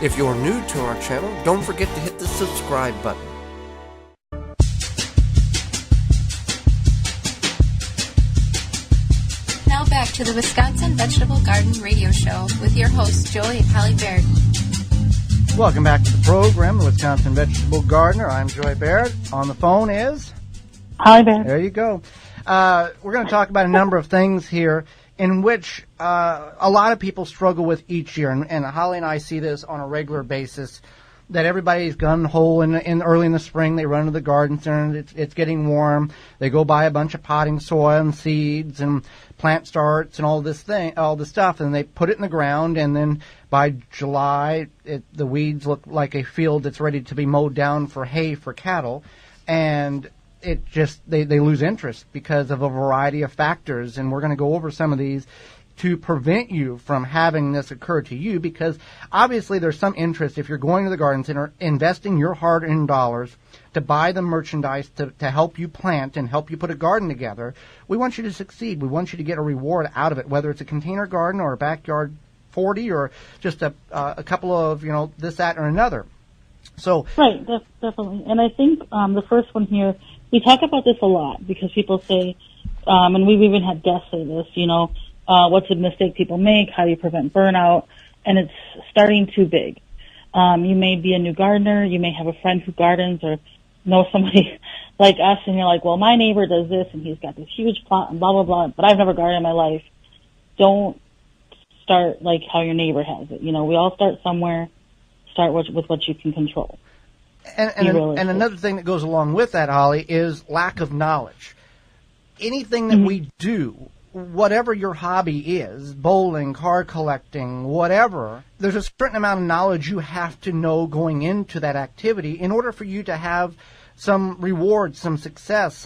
If you're new to our channel, don't forget to hit the subscribe button. Now back to the Wisconsin Vegetable Garden Radio Show with your hosts, Joey and Holly Baird. Welcome back to the program, the Wisconsin Vegetable Gardener. I'm Joy Baird. On the phone is... Holly Baird. There you go. We're going to talk about a number of things here in which a lot of people struggle with each year, and Holly and I see this on a regular basis, that everybody's gun-ho in early in the spring. They run to the garden center. It's getting warm. They go buy a bunch of potting soil and seeds and plant starts and all this stuff, and they put it in the ground, and then by July, the weeds look like a field that's ready to be mowed down for hay for cattle, and it just they lose interest because of a variety of factors, and we're going to go over some of these to prevent you from having this occur to you, because obviously there's some interest if you're going to the garden center, investing your hard-earned dollars to buy the merchandise to help you plant and help you put a garden together. We want you to succeed. We want you to get a reward out of it, whether it's a container garden or a backyard 40 or just a couple of, this, that, or another. So right, definitely. And I think the first one here, we talk about this a lot because people say, and we've even had guests say this, what's a mistake people make? How do you prevent burnout? And it's starting too big. You may be a new gardener. You may have a friend who gardens or know somebody like us, and you're like, well, my neighbor does this, and he's got this huge plot and blah, blah, blah, but I've never gardened in my life. Don't start like how your neighbor has it. We all start somewhere. Start with what you can control. And another thing that goes along with that, Holly, is lack of knowledge. Anything that we do, whatever your hobby is, bowling, card collecting, whatever, there's a certain amount of knowledge you have to know going into that activity in order for you to have some reward, some success,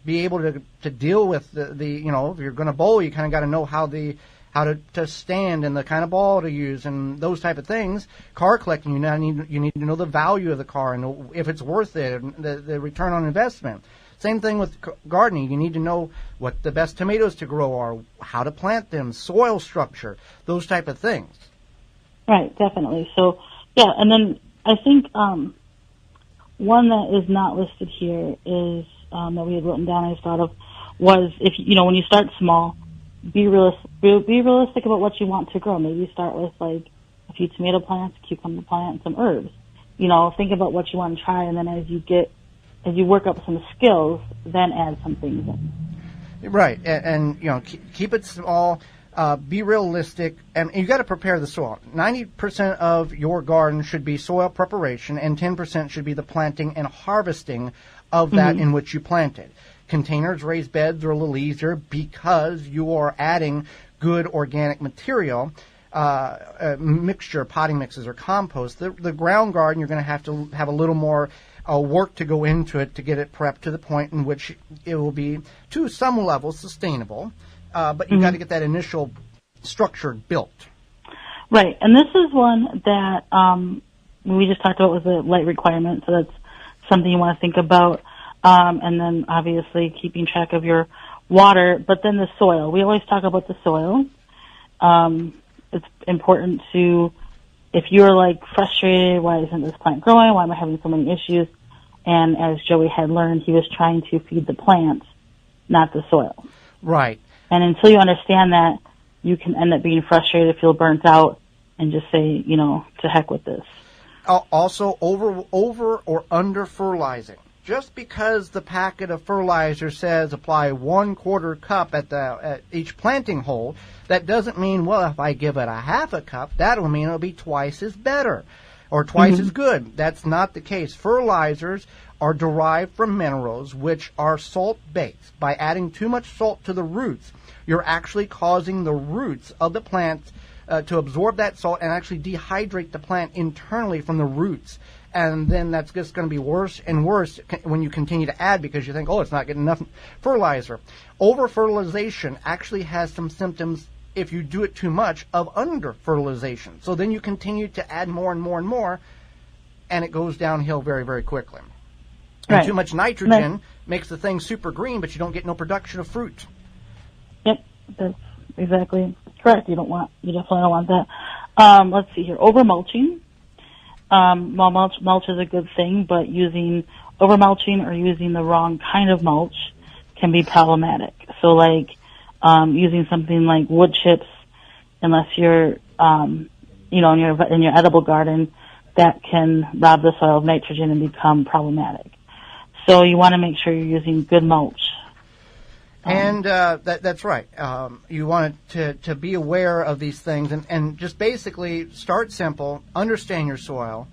be able to deal with the if you're going to bowl, you kind of got to know how to stand and the kind of ball to use and those type of things. Car collecting, you need to know the value of the car and if it's worth it, and the return on investment. Same thing with gardening. You need to know what the best tomatoes to grow are, how to plant them, soil structure, those type of things. Right, definitely. So, yeah, and then I think one that is not listed here is that we had written down, I thought of, was if when you start small, be realistic about what you want to grow. Maybe start with like a few tomato plants, cucumber plant, some herbs. Think about what you want to try, and then as you work up some skills, then add some things in. Right, and keep it small. Be realistic, and you got to prepare the soil. 90% of your garden should be soil preparation, and 10% should be the planting and harvesting of that in which you planted. Containers, raised beds are a little easier because you are adding good organic material, mixture, potting mixes, or compost. The ground garden, you're going to have a little more work to go into it to get it prepped to the point in which it will be, to some level, sustainable. But you've got to get that initial structure built. Right, and this is one that we just talked about was a light requirement, so that's something you want to think about. And then obviously keeping track of your water, but then the soil. We always talk about the soil. It's important to, if you're like frustrated, why isn't this plant growing? Why am I having so many issues? And as Joey had learned, he was trying to feed the plants, not the soil. Right. And until you understand that, you can end up being frustrated, feel burnt out, and just say, to heck with this. Also, over or under fertilizing. Just because the packet of fertilizer says apply 1/4 cup at each planting hole, that doesn't mean, well, if I give it a half a cup, that'll mean it'll be twice as better or twice as good. That's not the case. Fertilizers are derived from minerals which are salt-based. By adding too much salt to the roots, you're actually causing the roots of the plants to absorb that salt and actually dehydrate the plant internally from the roots. And then that's just going to be worse and worse when you continue to add because you think, oh, it's not getting enough fertilizer. Over-fertilization actually has some symptoms, if you do it too much, of under-fertilization. So then you continue to add more and more and more, and it goes downhill very, very quickly. And right. Too much nitrogen makes the thing super green, but you don't get no production of fruit. Yep, that's exactly correct. You definitely don't want that. Let's see here. Over mulching. Well, mulch is a good thing, but using over mulching or using the wrong kind of mulch can be problematic. So, like using something like wood chips, unless you're, in your edible garden, that can rob the soil of nitrogen and become problematic. So you want to make sure you're using good mulch. And that's right. You want to be aware of these things and just basically start simple, understand your soil,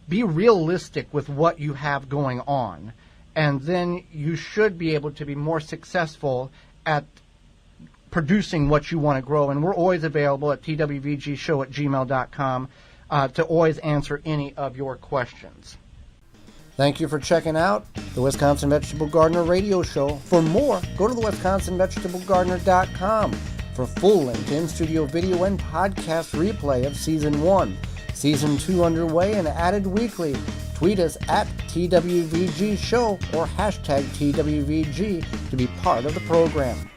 be realistic with what you have going on, and then you should be able to be more successful at producing what you want to grow. And we're always available at twvgshow@gmail.com to always answer any of your questions. Thank you for checking out the Wisconsin Vegetable Gardener Radio Show. For more, go to the wisconsinvegetablegardener.com for full-length in-studio video and podcast replay of Season 1. Season 2 underway and added weekly. Tweet us at TWVG Show or hashtag TWVG to be part of the program.